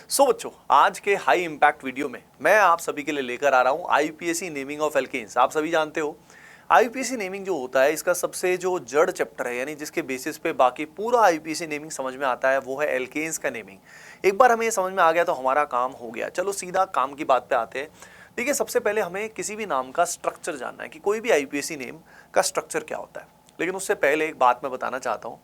बच्चों, आज के हाई इम्पैक्ट वीडियो में मैं आप सभी के लिए लेकर आ रहा हूं आईपीएससी नेमिंग ऑफ एल्केन्स। आप सभी जानते हो आईपीएससी नेमिंग जो होता है इसका सबसे जो जड़ चैप्टर है, यानी जिसके बेसिस पे बाकी पूरा आईपीएससी नेमिंग समझ में आता है, वो है एल्केन्स का नेमिंग। एक बार हमें ये समझ में आ गया तो हमारा काम हो गया। चलो सीधा काम की बात पे आते हैं। देखिए, सबसे पहले हमें किसी भी नाम का स्ट्रक्चर जानना है कि कोई भी आईपीएससी नेम का स्ट्रक्चर क्या होता है। लेकिन उससे पहले एक बात मैं बताना चाहता हूँ,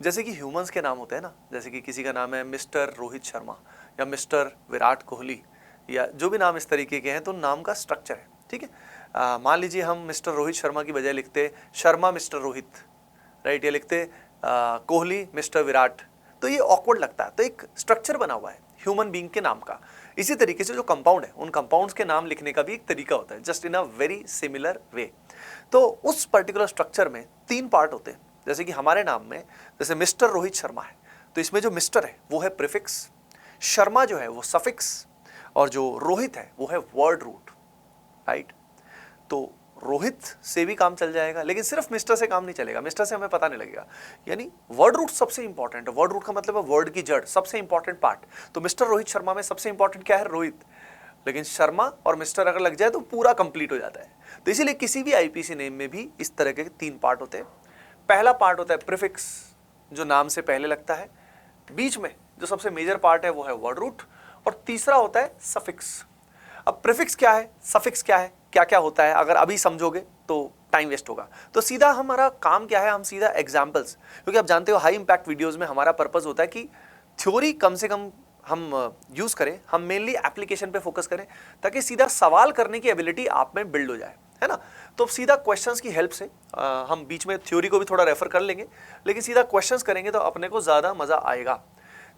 जैसे कि ह्यूमंस के नाम होते हैं ना, जैसे कि किसी का नाम है मिस्टर रोहित शर्मा या मिस्टर विराट कोहली या जो भी नाम इस तरीके के हैं, तो नाम का स्ट्रक्चर है। ठीक है, मान लीजिए हम मिस्टर रोहित शर्मा की बजाय लिखते शर्मा मिस्टर रोहित, राइट, या लिखते कोहली मिस्टर विराट, तो ये ऑकवर्ड लगता है। तो एक स्ट्रक्चर बना हुआ है ह्यूमन बीइंग के नाम का। इसी तरीके से जो कंपाउंड है, उन कंपाउंड्स के नाम लिखने का भी एक तरीका होता है, just in a very similar way. तो उस पर्टिकुलर स्ट्रक्चर में 3 पार्ट होते हैं। जैसे कि हमारे नाम में जैसे मिस्टर रोहित शर्मा है, तो इसमें जो मिस्टर है वो है प्रीफिक्स, शर्मा जो है वो सफिक्स, और जो रोहित है वो है वर्ड रूट, राइट। तो रोहित से भी काम चल जाएगा, लेकिन सिर्फ मिस्टर से काम नहीं चलेगा, मिस्टर से हमें पता नहीं लगेगा। यानी वर्ड रूट सबसे इंपॉर्टेंट है। वर्ड रूट का मतलब है वर्ड की जड़, सबसे इंपॉर्टेंट पार्ट। तो मिस्टर रोहित शर्मा में सबसे इंपॉर्टेंट क्या है? रोहित। लेकिन शर्मा और मिस्टर अगर लग जाए तो पूरा कंप्लीट हो जाता है। तो इसीलिए किसी भी आईपीसी नेम में भी इस तरह के 3 पार्ट होते हैं। पहला पार्ट होता है प्रीफिक्स, जो नाम से पहले लगता है। बीच में जो सबसे मेजर पार्ट है वो है वर्ड रूट, और तीसरा होता है सफिक्स। अब प्रीफिक्स क्या है, सफिक्स क्या है, क्या क्या होता है, अगर अभी समझोगे तो टाइम वेस्ट होगा। तो सीधा हमारा काम क्या है, हम सीधा एग्जाम्पल्स, क्योंकि आप जानते हो हाई इंपैक्ट वीडियोस में हमारा पर्पस होता है कि थ्योरी कम से कम हम यूज करें, हम मेनली एप्लीकेशन पे फोकस करें, ताकि सीधा सवाल करने की एबिलिटी आप में बिल्ड हो जाए, है ना। तो सीधा क्वेश्चंस की हेल्प से हम बीच में थ्योरी को भी थोड़ा रेफर कर लेंगे, लेकिन सीधा क्वेश्चंस करेंगे तो अपने को ज़्यादा मज़ा आएगा।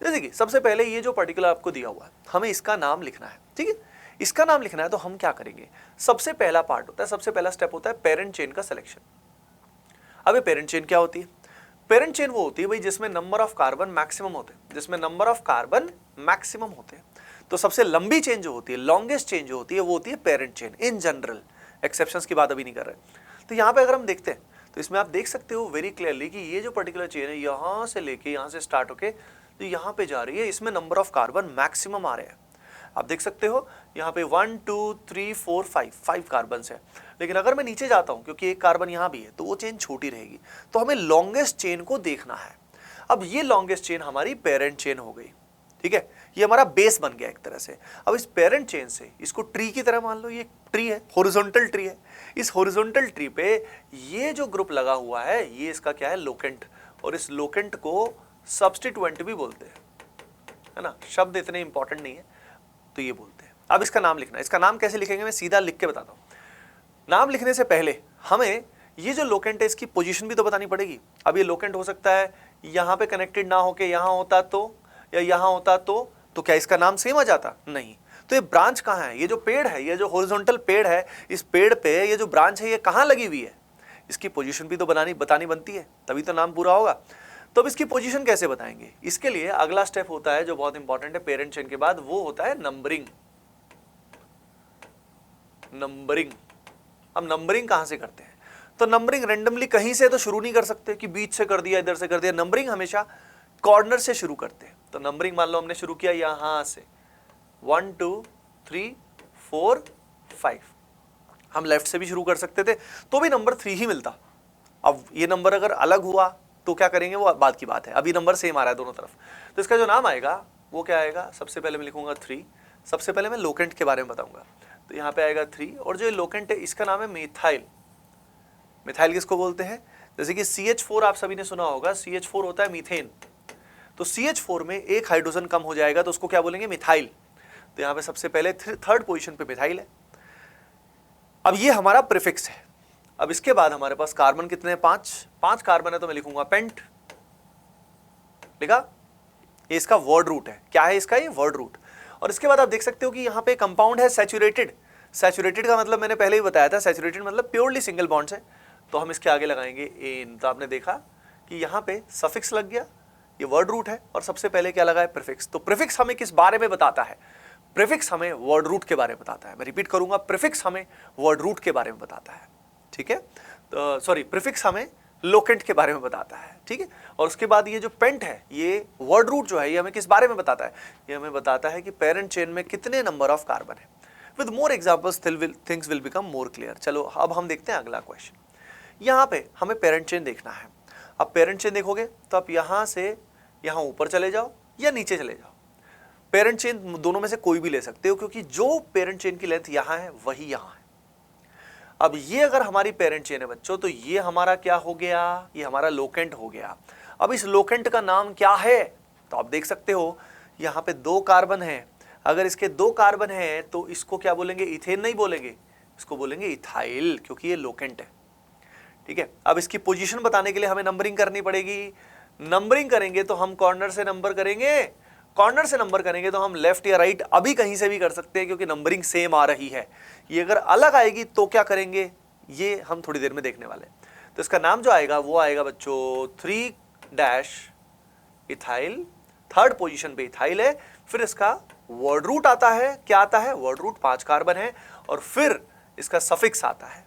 जैसे कि सबसे पहले ये जो पर्टिकुलर आपको दिया हुआ है, हमें इसका नाम लिखना है। ठीक है, इसका नाम लिखना है तो हम क्या करेंगे, सबसे पहला पार्ट होता है, सबसे पहला स्टेप होता है पेरेंट चेन का सिलेक्शन। अब ये पेरेंट चेन क्या होती है? पेरेंट चेन वो होती है भाई जिसमें नंबर ऑफ कार्बन मैक्सिमम होते हैं, जिसमें नंबर ऑफ कार्बन मैक्सिमम होते हैं। तो सबसे लंबी चेन जो होती है, लॉन्गेस्ट चेन जो होती है, वो होती है parent chain in general. Exceptions की बात अभी नहीं कर रहे। तो यहाँ पे अगर हम देखते हैं तो इसमें आप देख सकते हो वेरी क्लियरली कि ये जो पर्टिकुलर चेन है, यहाँ से लेके यहाँ से स्टार्ट होके तो यहाँ पे जा रही है, इसमें नंबर ऑफ कार्बन मैक्सिमम आ रहे हैं। आप देख सकते हो यहाँ पे 1 2 3 4 5 कार्बन है। लेकिन अगर मैं नीचे जाता हूँ, क्योंकि एक कार्बन यहाँ भी है, तो वो चेन छोटी रहेगी। तो हमें लॉन्गेस्ट चेन को देखना है। अब ये लॉन्गेस्ट चेन हमारी पेरेंट चेन हो गई। ठीक है, ये हमारा बेस बन गया एक तरह से। अब इस पेरेंट चेन से इसको ट्री की तरह मान लो, ये ट्री है, हॉरिजॉन्टल ट्री है। इस हॉरिजॉन्टल ट्री पे ये जो ग्रुप लगा हुआ है, ये इसका क्या है, लोकेंट। और इस लोकेंट को सब्स्टिट्यूएंट भी बोलते हैं, है ना। शब्द इतने इंपॉर्टेंट नहीं है, तो ये बोलते हैं। अब इसका नाम लिखना है। इसका नाम कैसे लिखेंगे, मैं सीधा लिख के बताता हूँ। नाम लिखने से पहले हमें ये जो लोकेंट है इसकी पोजीशन भी तो बतानी पड़ेगी। अब ये लोकेंट हो सकता है यहाँ पे कनेक्टेड ना होके यहाँ होता तो, या यहाँ होता तो क्या इसका नाम सेम आ जाता? नहीं। तो ये ब्रांच कहाँ है, ये जो पेड़ है, ये जो हॉरिजॉन्टल पेड़ है, इस पेड़ पे ये जो ब्रांच है ये कहाँ लगी हुई है, इसकी पोजीशन भी तो बतानी बनती है, तभी तो नाम पूरा होगा। तो अब इसकी पोजीशन कैसे बताएंगे? इसके लिए अगला स्टेप होता है जो बहुत इंपॉर्टेंट है पेरेंट चेन के बाद, वो होता है नंबरिंग। नंबरिंग, अब नंबरिंग कहां से करते हैं? तो नंबरिंग रेंडमली कहीं से तो शुरू नहीं कर सकते कि बीच से कर दिया, इधर से कर दिया। नंबरिंग हमेशा कॉर्नर से शुरू करते हैं। तो नंबरिंग मान लो हमने शुरू किया यहां से 1 2 3 4 5, हम लेफ्ट से भी शुरू कर सकते थे तो भी नंबर 3 ही मिलता। अब ये नंबर अगर अलग हुआ तो क्या करेंगे, वो बात की बात है। अभी नंबर सेम आ रहा है दोनों तरफ, तो इसका जो नाम आएगा वो क्या आएगा? सबसे पहले मैं लिखूंगा 3। सबसे पहले मैं लोकेंट के बारे में बताऊंगा, तो यहाँ पे आएगा 3। और जो लोकेंट है इसका नाम है मिथाइल। मिथाइल किसको बोलते हैं? जैसे कि CH4 आप सभी ने सुना होगा, CH4 होता है मीथेन। तो CH4 में एक हाइड्रोजन कम हो जाएगा तो उसको क्या बोलेंगे? मिथाइल। तो यहाँ पे सबसे पहले 3rd पोजिशन पे मिथाइल है। अब ये हमारा प्रीफिक्स है। अब इसके बाद हमारे पास कार्बन कितने हैं? 5 कार्बन है, तो मैं लिखूंगा पेंट। लिखा? ये इसका वर्ड रूट है। क्या है इसका? ये वर्ड रूट। और इसके बाद आप देख सकते हो कि यहाँ पे कंपाउंड है सैचुरेटेड। सैचुरेटेड का मतलब मैंने पहले ही बताया था, सैचुरेटेड मतलब प्योरली सिंगल बॉन्ड्स है। तो हम इसके आगे लगाएंगे एन। तो आपने देखा कि यहाँ पे सफिक्स लग गया, ये वर्ड रूट है, और सबसे पहले क्या लगा है? प्रीफिक्स। तो प्रीफिक्स हमें किस बारे में बताता है? प्रीफिक्स हमें वर्ड रूट के बारे में बताता है। मैं रिपीट करूंगा, प्रीफिक्स हमें वर्ड रूट के बारे में बताता है। ठीक है, तो सॉरी, प्रीफिक्स हमें लोकेंट के बारे में बताता है, ठीक है। और उसके बाद ये जो पेंट है, ये वर्ड रूट जो है, ये हमें किस बारे में बताता है? ये हमें बताता है कि पेरेंट चेन में कितने नंबर ऑफ कार्बन है। With more examples things will become more clear. चलो अब हम देखते हैं अगला क्वेश्चन। यहाँ पे हमें पेरेंट चेन देखना है। अब पेरेंट चेन देखोगे तो आप यहाँ से यहाँ ऊपर चले जाओ या नीचे चले जाओ। पेरेंट चेन दोनों में से कोई भी ले सकते हो, क्योंकि जो पेरेंट चेन की लेंथ यहाँ है वही यहाँ है। अब ये अगर हमारी पेरेंट चेन है बच्चों, तो ये हमारा क्या हो गया? ये हमारा लोकेंट हो गया। अब इस लोकेंट का नाम क्या है? तो आप देख सकते हो यहाँ पे 2 कार्बन है। अगर इसके 2 कार्बन है तो इसको क्या बोलेंगे? इथेन नहीं बोलेंगे, इसको बोलेंगे इथाइल, क्योंकि ये लोकेंट है, ठीक है। अब इसकी पोजीशन बताने के लिए हमें नंबरिंग करनी पड़ेगी। नंबरिंग करेंगे तो हम कॉर्नर से नंबर करेंगे, कॉर्नर से नंबर करेंगे तो हम लेफ्ट या राइट अभी कहीं से भी कर सकते हैं, क्योंकि नंबरिंग सेम आ रही है। ये अगर अलग आएगी तो क्या करेंगे, ये हम थोड़ी देर में देखने वाले हैं। तो इसका नाम जो आएगा वो आएगा बच्चों 3- इथाइल। थर्ड पोजीशन पे इथाइल है। फिर इसका वर्ड रूट आता है, क्या आता है? वर्ड रूट 5 कार्बन है। और फिर इसका सफिक्स आता है,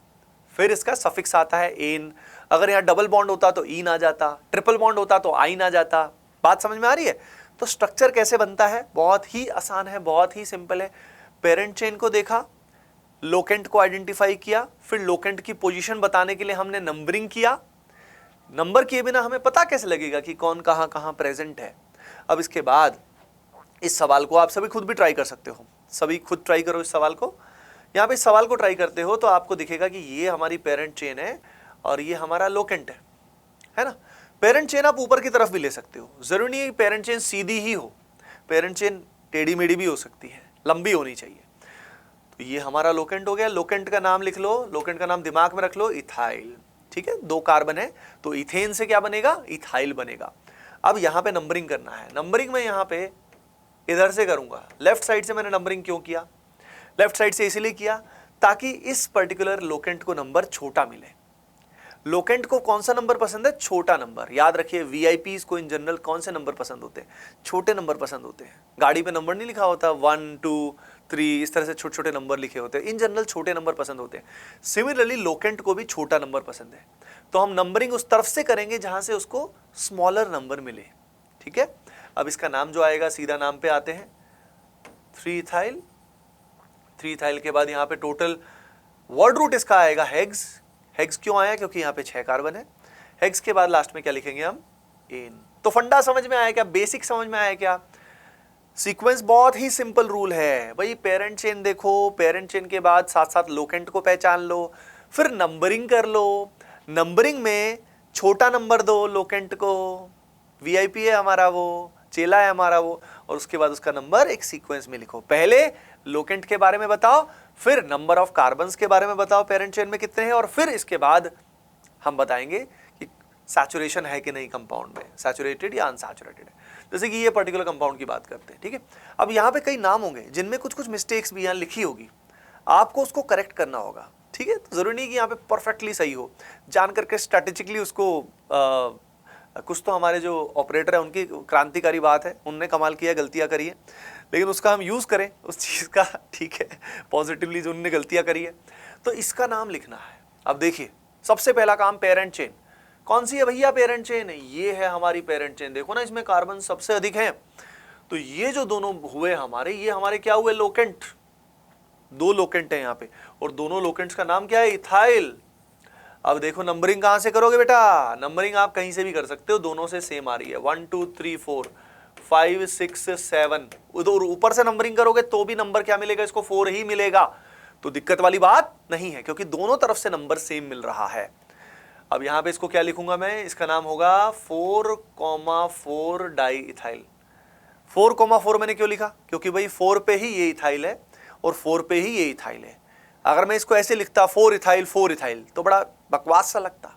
फिर इसका सफिक्स आता है एन। अगर यहाँ डबल बॉन्ड होता तो ईन आ जाता, ट्रिपल बॉन्ड होता तो आइन आ जाता। बात समझ में आ रही है? तो स्ट्रक्चर कैसे बनता है? बहुत ही आसान है, बहुत ही सिंपल है। पेरेंट चेन को देखा, लोकेंट को आइडेंटिफाई किया, फिर लोकेंट की पोजीशन बताने के लिए हमने नंबरिंग किया। नंबर किए बिना हमें पता कैसे लगेगा कि कौन कहाँ कहाँ प्रेजेंट है? अब इसके बाद इस सवाल को आप सभी खुद भी ट्राई कर सकते हो, सभी खुद ट्राई करो इस सवाल को। यहाँ पे इस सवाल को ट्राई करते हो तो आपको दिखेगा कि ये हमारी पेरेंट चेन है और ये हमारा लोकेंट है ना। पेरेंट चेन आप ऊपर की तरफ भी ले सकते हो, जरूरी नहीं है पेरेंट चेन सीधी ही हो, पेरेंट चेन टेढ़ी मेढ़ी भी हो सकती है, लंबी होनी चाहिए। तो ये हमारा लोकेंट हो गया। लोकेंट का नाम लिख लो, लोकेंट का नाम दिमाग में रख लो, इथाइल, ठीक है। 2 कार्बन है तो इथेन से क्या बनेगा? इथाइल बनेगा। अब यहाँ पे नंबरिंग करना है। नंबरिंग में यहाँ पे इधर से करूंगा, लेफ्ट साइड से मैंने नंबरिंग क्यों किया? लेफ्ट साइड से इसलिए किया ताकि इस पर्टिकुलर लोकेंट को नंबर छोटा मिले। लोकेंट को कौन सा नंबर पसंद है? छोटा नंबर। याद रखिए वीआईपीज को इन जनरल कौन से नंबर पसंद होते हैं? छोटे नंबर पसंद होते हैं। गाड़ी पे नंबर नहीं लिखा होता 1 2 3, इस तरह से छोटे छोटे नंबर लिखे होते हैं। इन जनरल छोटे नंबर पसंद होते हैं। सिमिलरली लोकेंट को भी छोटा नंबर पसंद है, तो हम नंबरिंग उस तरफ से करेंगे जहां से उसको स्मॉलर नंबर मिले, ठीक है। अब इसका नाम जो आएगा, सीधा नाम पे आते हैं, 3 इथाइल। 3 इथाइल के बाद यहाँ पे टोटल वर्ड रूट इसका आएगा हेक्स। हेक्स क्यों आया? क्योंकि यहाँ पे 6 कार्बन है। हेक्स के बाद लास्ट में क्या लिखेंगे हम? एन। तो फंडा समझ में आया क्या? बेसिक समझ में आया क्या? सीक्वेंस बहुत ही सिंपल रूल है भाई। पेरेंट चेन देखो, पेरेंट चेन के बाद साथ साथ लोकेंट को पहचान लो, फिर नंबरिंग कर लो। नंबरिंग में छोटा नंबर दो लोकेंट को, वीआईपी है हमारा वो, चेला है हमारा वो, और उसके बाद उसका नंबर एक सीक्वेंस में लिखो। पहले लोकेंट के बारे में बताओ, फिर नंबर ऑफ कार्बन्स के बारे में बताओ पेरेंट चेन में कितने हैं, और फिर इसके बाद हम बताएंगे कि सैचुरेशन है कि नहीं कंपाउंड में, सैचुरेटेड या अनसैचुरेटेड है। जैसे कि ये पर्टिकुलर कंपाउंड की बात करते हैं, ठीक है। अब यहाँ पे कई नाम होंगे जिनमें कुछ कुछ मिस्टेक्स भी यहाँ लिखी होगी, आपको उसको करेक्ट करना होगा, ठीक है। तो जरूरी नहीं कि यहाँ पे परफेक्टली सही हो, जान करके स्ट्रेटेजिकली उसको कुछ तो हमारे जो ऑपरेटर है उनकी क्रांतिकारी बात है, उनने कमाल किया, गलतियां करी है, लेकिन उसका हम यूज़ करें उस चीज़ का, ठीक है, पॉजिटिवली जो उनने गलतियां करी है। तो इसका नाम लिखना है। अब देखिए सबसे पहला काम, पेरेंट चेन कौन सी है भैया? पेरेंट चेन ये है हमारी पेरेंट चेन। देखो ना इसमें कार्बन सबसे अधिक है, तो ये जो दोनों हुए हमारे, ये हमारे क्या हुए? लोकेंट। 2 लोकेंट है यहाँ पे, और दोनों लोकेंट्स का नाम क्या है? इथाइल। अब देखो नंबरिंग कहां से करोगे बेटा? नंबरिंग आप कहीं से भी कर सकते हो, दोनों से सेम आ रही है, 1 2 3 4 5 6 7। उधर ऊपर से नंबरिंग करोगे तो भी नंबर क्या मिलेगा? इसको 4 ही मिलेगा, तो दिक्कत वाली बात नहीं है, क्योंकि दोनों तरफ से नंबर सेम मिल रहा है। अब यहां पे इसको क्या लिखूंगा मैं? इसका नाम होगा 4,4 डाई इथाइल। 4,4 मैंने क्यों लिखा? क्योंकि भाई 4 पे ही ये इथाइल है और 4 पे ही ये इथाइल है। अगर मैं इसको ऐसे लिखता 4 इथाइल 4 इथाइल तो बड़ा बकवास सा लगता।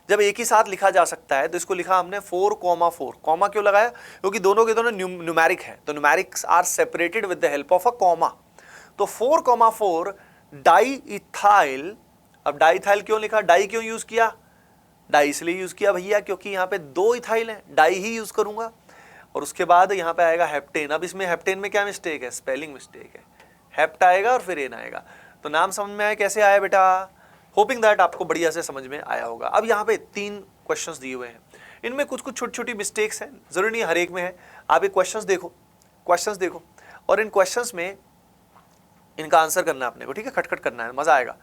जब एक ही साथ लिखा जा सकता है तो इसको लिखा हमने 4,4। कॉमा क्यों लगाया? क्योंकि दोनों के दोनों न्यूमेरिक है, तो numerics are separated with the help of a comma. तो 4,4 डाई इथाइल। अब डाई इथाइल क्यों लिखा? डाई क्यों यूज किया? डाई इसलिए यूज किया भैया क्योंकि यहाँ पे 2 इथाइल है, डाई ही यूज करूंगा। और उसके बाद यहाँ पे आएगा हेप्टेन। अब इसमें हेप्टेन में क्या मिस्टेक है? स्पेलिंग मिस्टेक है, हेप्ट आएगा और फिर एन आएगा। तो नाम समझ में आया कैसे आया बेटा? होपिंग दैट आपको बढ़िया से समझ में आया होगा। अब यहाँ पे 3 क्वेश्चंस दिए हुए हैं, इनमें कुछ कुछ छोटी छोटी मिस्टेक्स हैं, जरूरी नहीं हर एक में है। आप ये क्वेश्चंस देखो और इन क्वेश्चंस में इनका आंसर करना है अपने को, ठीक है, खटखट करना है, मजा आएगा।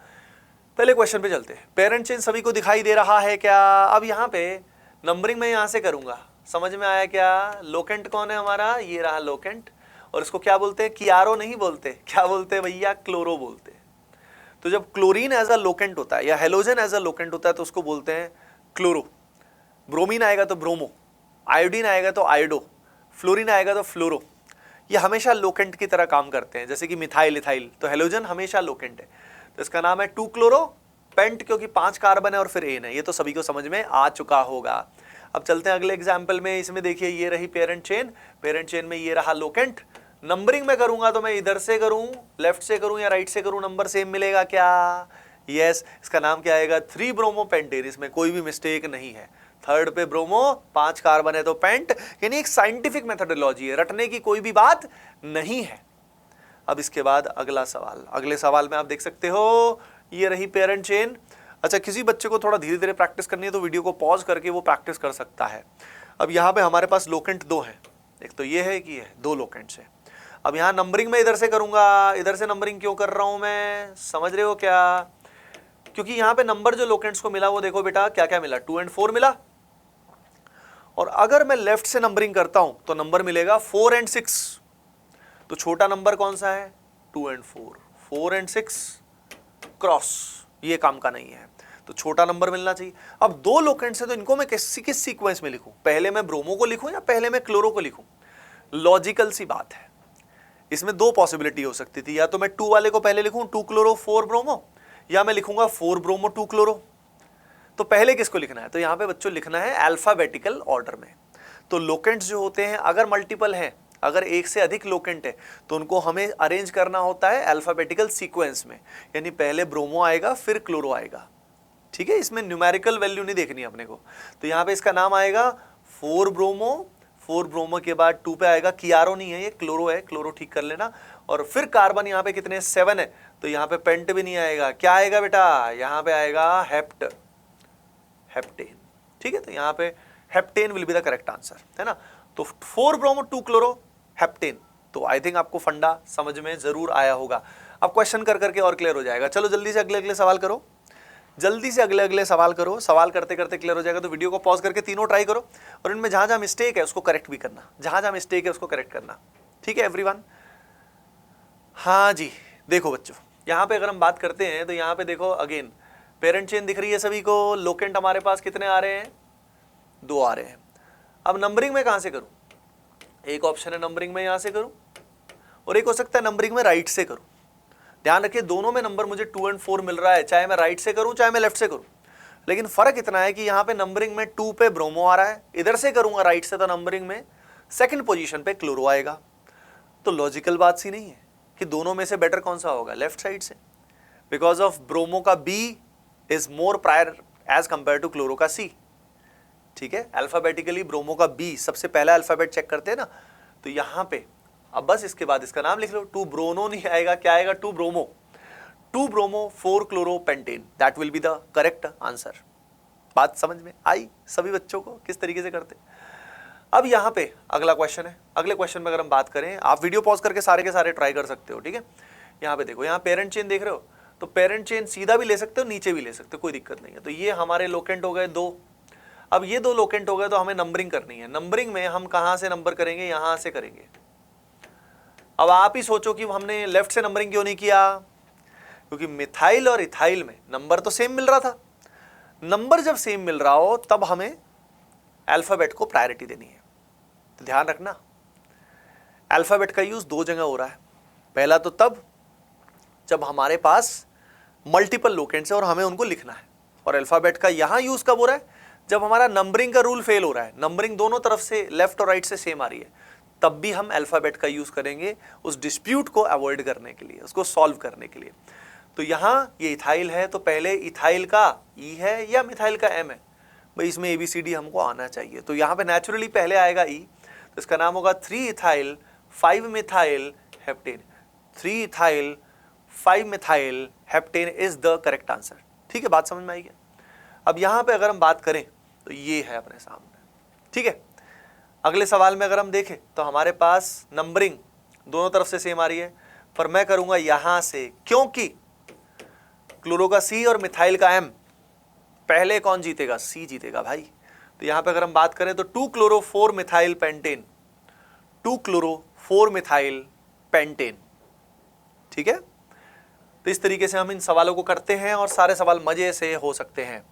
पहले क्वेश्चन पे चलते हैं। पेरेंट चेन सभी को दिखाई दे रहा है क्या? अब यहाँ पे नंबरिंग में यहाँ से करूंगा, समझ में आया क्या? लोकेंट कौन है हमारा? ये रहा लोकेंट, और इसको क्या बोलते हैं? कियारो नहीं बोलते, क्या बोलते हैं भैया? क्लोरो बोलते हैं। तो जब क्लोरीन एज अ लोकेंट होता है या हेलोजन एज अ लोकेंट होता है तो उसको बोलते हैं क्लोरो। ब्रोमीन आएगा तो ब्रोमो, आयोडीन आएगा तो आयोडो, फ्लोरीन आएगा तो फ्लोरो। ये हमेशा लोकेंट की तरह काम करते हैं, जैसे कि मिथाइल इथाइल, तो हेलोजन हमेशा लोकेंट है, तो इसका नाम है 2 क्लोरो पेंट, क्योंकि 5 कार्बन है और फिर एन है। ये तो सभी को समझ में आ चुका होगा। अब चलते हैं अगले एग्जाम्पल में। इसमें देखिए ये रही पेरेंट चेन में ये रहा लोकेंट। नंबरिंग में करूंगा तो मैं इधर से करूं, लेफ्ट से करूं या राइट से करूं, नंबर सेम मिलेगा क्या? यस, इसका नाम क्या आएगा? 3 ब्रोमो पेंटेन। इसमें कोई भी मिस्टेक नहीं है। थर्ड पे ब्रोमो, 5 कार्बन है तो पेंट, यानी एक साइंटिफिक मेथोडोलॉजी है, रटने की कोई भी बात नहीं है। अब इसके बाद अगला सवाल, अगले सवाल में आप देख सकते हो ये रही पेरेंट चेन। अच्छा, किसी बच्चे को थोड़ा धीरे धीरे प्रैक्टिस करनी है तो वीडियो को पॉज करके वो प्रैक्टिस कर सकता है। अब यहाँ पे हमारे पास लोकेंट 2 हैं, एक तो ये है कि ये 2 लोकेंट्स हैं। अब यहाँ नंबरिंग में इधर से करूंगा, इधर से नंबरिंग क्यों कर रहा हूं मैं, समझ रहे हो क्या? क्योंकि यहाँ पे नंबर जो लोकेंट्स को मिला वो देखो बेटा क्या क्या मिला, 2 और 4 मिला। और अगर मैं लेफ्ट से नंबरिंग करता हूं तो नंबर मिलेगा 4 और 6। तो छोटा नंबर कौन सा है? 2 और 4, 4 और 6 क्रॉस, ये काम का नहीं है, तो छोटा नंबर मिलना चाहिए। अब 2 लोकेंट्स हैं तो इनको मैं किस सीक्वेंस में लिखूं? पहले मैं ब्रोमो को लिखूं या पहले मैं क्लोरो को लिखूं? लॉजिकल सी बात है। इसमें 2 पॉसिबिलिटी हो सकती थी, या तो मैं 2 वाले को पहले लिखूं 2 क्लोरो 4 ब्रोमो, या मैं लिखूंगा 4 ब्रोमो 2 क्लोरो। तो पहले किसको लिखना है? तो यहां पे बच्चों लिखना है अल्फाबेटिकल ऑर्डर में। तो लोकेंट्स जो होते हैं अगर मल्टीपल हैं, अगर एक से अधिक लोकेंट है तो उनको हमें अरेंज करना होता है अल्फाबेटिकल सीक्वेंस में, यानी पहले ब्रोमो आएगा फिर क्लोरो आएगा, ठीक है। इसमें न्यूमेरिकल वैल्यू नहीं देखनी है अपने को। तो यहाँ पे इसका नाम आएगा 4 ब्रोमो, 4 ब्रोमो के बाद 2 पे आएगा, कियारो नहीं है ये, क्लोरो है, क्लोरो ठीक कर लेना। और फिर कार्बन यहाँ पे कितने? 7 है, तो यहाँ पे पेंट भी नहीं आएगा, क्या आएगा बेटा? यहाँ पे आएगा हेप्टेन, ठीक है। तो यहाँ पे heptane will be the correct answer, है ना। तो 4 ब्रोमो 2 क्लोरो हेप्टेन। तो आई थिंक आपको फंडा समझ में जरूर आया होगा। अब क्वेश्चन कर करके और क्लियर हो जाएगा। चलो जल्दी से अगले सवाल करो, जल्दी से अगले सवाल करो। सवाल करते करते क्लियर हो जाएगा। तो वीडियो को पॉज करके तीनों ट्राई करो और इनमें जहां जहां मिस्टेक है उसको करेक्ट भी करना, जहां जहां मिस्टेक है उसको करेक्ट करना, ठीक है एवरीवन। हाँ जी, देखो बच्चों यहाँ पे अगर हम बात करते हैं तो यहाँ पे देखो अगेन पेरेंट चेन दिख रही है सभी को। लोकेंट हमारे पास कितने आ रहे हैं? 2 आ रहे हैं। अब नंबरिंग में कहां से करूं? एक ऑप्शन है नंबरिंग में यहां से करूं, और एक हो सकता है नंबरिंग में राइट से करूं। ध्यान रखिए दोनों में नंबर मुझे 2 और 4 मिल रहा है, चाहे मैं राइट से करूं चाहे मैं लेफ्ट से करूं। लेकिन फर्क इतना है कि यहाँ पे नंबरिंग में 2 पे ब्रोमो आ रहा है, इधर से करूंगा राइट से तो नंबरिंग में सेकंड पोजीशन पे क्लोरो आएगा। तो लॉजिकल बात सी नहीं है कि दोनों में से बेटर कौन सा होगा? लेफ्ट साइड से, बिकॉज ऑफ ब्रोमो का B is more prior as compare to chloro का सी, ठीक है। अल्फाबेटिकली ब्रोमो का बी सबसे पहला अल्फाबेट चेक करते हैं ना, तो यहां पे अब बस इसके बाद इसका नाम लिख लो। 2 ब्रोनो नहीं आएगा, क्या आएगा? 2 bromo, 2 bromo 4 chloro pentane, that will be the correct answer. बात समझ में आई सभी बच्चों को किस तरीके से करते? अब यहाँ पे अगला क्वेश्चन है। अगले क्वेश्चन में अगर हम बात करें, आप वीडियो पॉज करके सारे के सारे ट्राई कर सकते हो, ठीक है। यहाँ पे देखो, यहाँ पेरेंट चेन देख रहे हो, तो पेरेंट चेन सीधा भी ले सकते हो, नीचे भी ले सकते हो, कोई दिक्कत नहीं है। तो ये हमारे लोकेंट हो गए 2। अब ये 2 लोकेंट हो गए तो हमें नंबरिंग करनी है। नंबरिंग में हम कहां से नंबर करेंगे? यहां से करेंगे। अब आप ही सोचो कि हमने लेफ्ट से नंबरिंग क्यों नहीं किया? क्योंकि मिथाइल और इथाइल में नंबर तो सेम मिल रहा था। नंबर जब सेम मिल रहा हो तब हमें अल्फाबेट को प्रायोरिटी देनी है। तो ध्यान रखना, अल्फाबेट का यूज 2 जगह हो रहा है। पहला तो तब जब हमारे पास मल्टीपल लोकेंट्स है और हमें उनको लिखना है, और अल्फाबेट का यहां यूज कब हो रहा है? जब हमारा नंबरिंग का रूल फेल हो रहा है, नंबरिंग दोनों तरफ से लेफ्ट और राइट से सेम आ रही है, तब भी हम अल्फाबेट का यूज करेंगे उस डिस्प्यूट को अवॉइड करने के लिए, उसको सॉल्व करने के लिए। तो यहां ये इथाइल है तो पहले इथाइल का ई है या मिथाइल का एम है? भाई इसमें ABCD हमको आना चाहिए। तो यहाँ पे नेचुरली पहले आएगा ई, तो इसका नाम होगा 3 ethyl 5 methyl heptane. 3 ethyl 5 methyl heptane is the correct answer, ठीक है। ठीक है, बात समझ में आई क्या? अब यहां पे अगर हम बात करें तो ये है अपने सामने, ठीक है। अगले सवाल में अगर हम देखें तो हमारे पास नंबरिंग दोनों तरफ से सेम आ रही है, पर मैं करूंगा यहां से, क्योंकि क्लोरो का C और मिथाइल का M, पहले कौन जीतेगा? C जीतेगा भाई। तो यहां पे अगर हम बात करें तो 2 chloro 4 methyl pentane, 2 chloro 4 methyl pentane, ठीक है। तो इस तरीके से हम इन सवालों को करते हैं और सारे सवाल मजे से हो सकते हैं।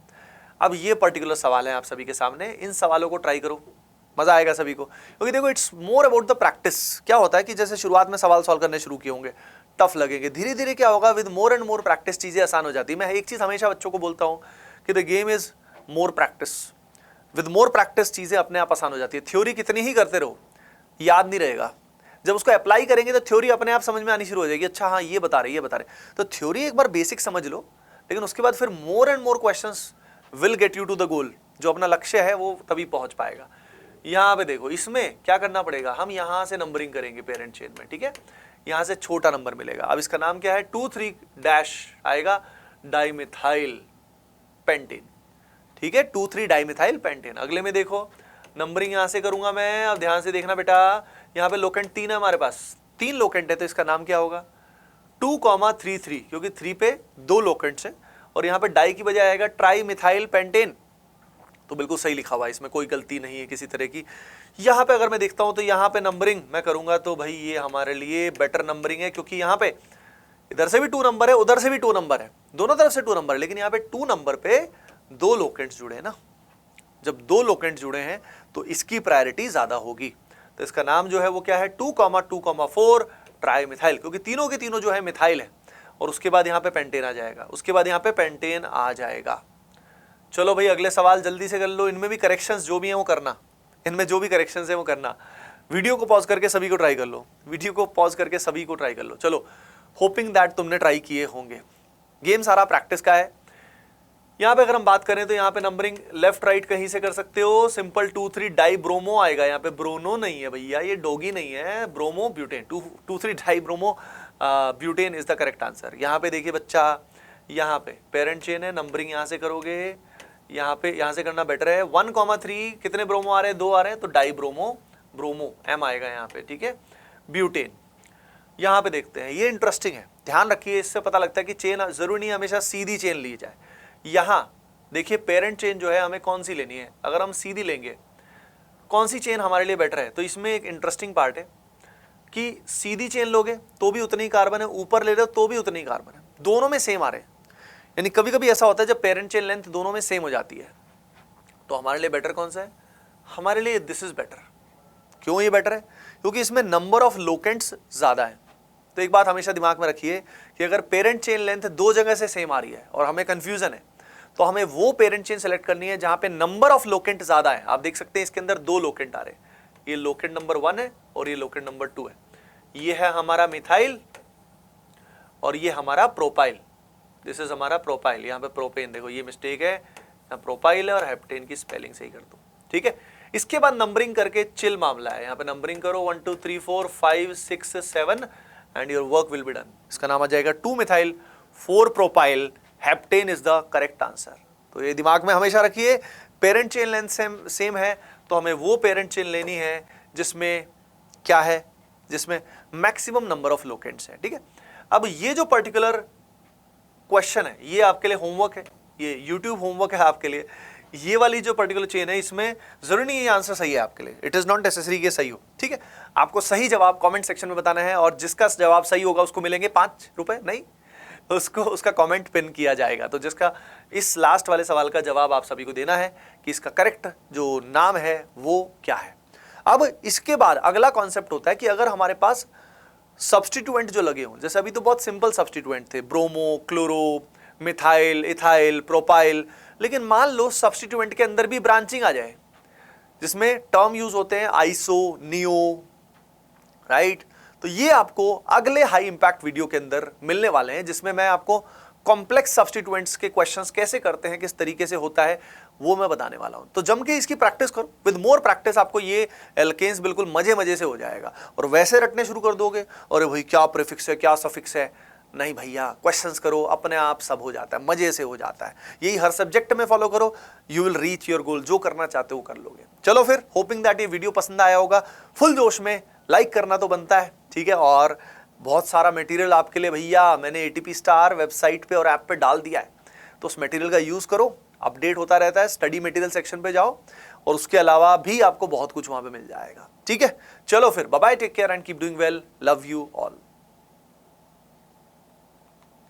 अब ये पर्टिकुलर सवाल है आप सभी के सामने, इन सवालों को ट्राई करो, मजा आएगा सभी को, क्योंकि देखो it's more about the practice. क्या होता है कि जैसे शुरुआत में सवाल सॉल्व करने शुरू किए होंगे, टफ लगेंगे, धीरे धीरे क्या होगा, with more and more practice चीजें आसान हो जाती है। मैं एक चीज हमेशा बच्चों को बोलता हूं कि the game is more practice, with more practice चीजें अपने आप आसान हो जाती है। थ्योरी कितनी ही करते रहो, याद नहीं रहेगा, जब उसको अप्लाई करेंगे तो थ्योरी अपने आप समझ में आनी शुरू हो जाएगी। अच्छा हाँ ये बता रहे, ये बता रहे, तो थ्योरी एक बार बेसिक समझ लो, लेकिन उसके बाद फिर more and more questions will get you to the goal. जो अपना लक्ष्य है वो तभी पहुंच पाएगा। यहां पे देखो, इसमें क्या करना पड़ेगा, हम यहां से नंबरिंग करेंगे पेरेंट चेन में, ठीक है। यहां से छोटा नंबर मिलेगा। अब इसका नाम क्या है, 2,3 डैश आएगा डाइमिथाइल पेंटेन, ठीक है, 2,3 डाइमिथाइल पेंटेन। अगले में देखो नंबरिंग यहां से करूंगा मैं। अब ध्यान से देखना बेटा, यहां पे लोकेंट 3 है हमारे पास, 3 लोकेंट है, तो इसका नाम क्या होगा 2,33, क्योंकि 3 पे 2 लोकेंट्स है, और यहां पे डाई की बजाय आएगा ट्राई मिथाइल पेंटेन। तो बिल्कुल सही लिखा हुआ है, इसमें कोई गलती नहीं है किसी तरह की। यहां पे अगर मैं देखता हूं तो यहां पे नंबरिंग मैं करूंगा तो भाई ये हमारे लिए बेटर नंबरिंग है, क्योंकि यहां पे इधर से भी 2 नंबर है, उधर से भी 2 नंबर है, दोनों तरफ से 2 नंबर है, लेकिन यहां पे 2 नंबर पे 2 लोकेंट्स जुड़े हैं ना। जब 2 लोकेंट्स जुड़े हैं तो इसकी प्रायोरिटी ज्यादा होगी। तो इसका नाम जो है वो क्या है, 2,2,4 ट्राई मिथाइल, क्योंकि तीनों के तीनों जो है मिथाइल है, और उसके बाद यहां पे पेंटेन आ जाएगा, उसके बाद यहां पे पेंटेन आ जाएगा। चलो भाई अगले सवाल जल्दी से कर लो। इनमें भी करेक्शंस जो भी हैं वो करना, इनमें जो भी करेक्शंस हैं वो करना। वीडियो को पॉज करके सभी को ट्राई कर लो, वीडियो को पॉज करके सभी को ट्राई कर लो। चलो, होपिंग दैट तुमने ट्राई किए होंगे। गेम सारा प्रैक्टिस का है। यहाँ पे अगर हम बात करें तो यहाँ पे नंबरिंग लेफ्ट राइट कहीं से कर सकते हो। सिंपल 2,3 डाई ब्रोमो आएगा, यहाँ पे ब्रोनो नहीं है भैया, ये डोगी नहीं है, bromo butane, 2,3 die bromo butane is the correct answer. यहाँ पे देखिए बच्चा, यहाँ पे पेरेंट चेन है, नंबरिंग यहाँ से करोगे, यहाँ से करना बेटर है। 1,3 कितने ब्रोमो आ रहे हैं, 2 आ रहे हैं, तो डाई ब्रोमो, ब्रोमो एम आएगा यहाँ पे, ठीक है। ब्यूटेन यहाँ पे देखते हैं, ये इंटरेस्टिंग है, ध्यान रखिए, इससे पता लगता है कि चेन जरूरी नहीं हमेशा सीधी चेन ली जाए। यहाँ देखिए पेरेंट चेन जो है हमें कौन सी लेनी है, अगर हम सीधी लेंगे कौन सी चेन हमारे लिए बेटर है, तो इसमें एक इंटरेस्टिंग पार्ट है कि सीधी चेन लोगे तो भी उतनी कार्बन है, ऊपर ले रहे हो तो भी उतनी कार्बन है, दोनों में सेम आ रहे हैं। यानी कभी कभी ऐसा होता है जब पेरेंट चेन लेंथ दोनों में सेम हो जाती है, तो हमारे लिए बेटर कौन सा है, हमारे लिए दिस इज बेटर। क्यों ये बेटर है, क्योंकि इसमें नंबर ऑफ लोकेंट्स ज्यादा है। तो एक बात हमेशा दिमाग में रखिए कि अगर पेरेंट चेन लेंथ 2 जगह से सेम आ रही है और हमें कंफ्यूजन है, तो हमें वो पेरेंट चेन सेलेक्ट करनी है जहां पे नंबर ऑफ लोकेंट ज्यादा है। आप देख सकते हैं इसके अंदर 2 लोकेंट आ रहे हैं, ये लोकेंट नंबर 1 है और ये लोकेंट नंबर 2 है। ये है हमारा मिथाइल और ये हमारा प्रोपाइल, दिस इज हमारा प्रोपाइल। यहाँ पे प्रोपेन, देखो ये मिस्टेक है, यहाँ प्रोपाइल है और हेप्टेन की स्पेलिंग सही कर दो, ठीक है। इसके बाद नंबरिंग करके चिल मामला है, यहाँ पे नंबरिंग करो 1 2 3 4 5 6 7 and your work will be done. इसका नाम आ जाएगा 2 methyl 4 propyl, heptane is the correct answer. तो ये दिमाग में हमेशा रखिए, पेरेंट चेन लेंथ सेम है तो हमें वो पेरेंट चेन लेनी है जिसमें क्या है, जिसमें मैक्सिमम नंबर ऑफ लोकेंट्स है, ठीक है। अब ये जो पर्टिकुलर क्वेश्चन है ये आपके लिए होमवर्क है, ये यूट्यूब होमवर्क है आपके लिए। ये वाली जो पर्टिकुलर चेन है इसमें जरूरी नहीं ये आंसर सही है आपके लिए, इट इज नॉट नेसेसरी कि सही हो, ठीक है। आपको सही जवाब कमेंट सेक्शन में बताना है और जिसका जवाब सही होगा उसको मिलेंगे 5 रुपए, नहीं उसको उसका कमेंट पिन किया जाएगा। तो जिसका इस लास्ट वाले सवाल का जवाब आप सभी को देना है कि इसका करेक्ट जो नाम है वो क्या है। अब इसके बाद अगला कॉन्सेप्ट होता है कि अगर हमारे पास सब्स्टिट्यूएंट जो लगे हों, जैसे अभी तो बहुत सिंपल सब्स्टिट्यूएंट थे, bromo, chloro, methyl, ethyl, propyl, लेकिन मान लो सब्स्टिट्यूएंट के अंदर भी ब्रांचिंग आ जाए, जिसमें टर्म यूज होते हैं आइसो, नियो, राइट। तो ये आपको अगले हाई इंपैक्ट वीडियो के अंदर मिलने वाले हैं, जिसमें मैं आपको कॉम्प्लेक्स सब्स्टिट्यूएंट्स के क्वेश्चंस कैसे करते हैं, किस तरीके से होता है, वो मैं बताने वाला हूं। तो जम के इसकी प्रैक्टिस करो, विद मोर प्रैक्टिस आपको ये एल्केन्स बिल्कुल मजे मजे से हो जाएगा। और वैसे रटने शुरू कर दोगे, और भाई क्या प्रीफिक्स है क्या सफिक्स है, नहीं भैया, क्वेश्चंस करो, अपने आप सब हो जाता है, मजे से हो जाता है। यही हर सब्जेक्ट में फॉलो करो, you will reach your goal. जो करना चाहते हो कर लोगे। चलो फिर, होपिंग दैट ये वीडियो पसंद आया होगा। फुल जोश में लाइक करना तो बनता है, ठीक है। और बहुत सारा मटेरियल आपके लिए भैया मैंने ATP स्टार वेबसाइट पे और ऐप पे डाल दिया है, तो उस मटेरियल का यूज करो, अपडेट होता रहता है। स्टडी मटेरियल सेक्शन पे जाओ और उसके अलावा भी आपको बहुत कुछ वहां पे मिल जाएगा, ठीक है। चलो फिर, bye bye, take care and keep doing well, love you all.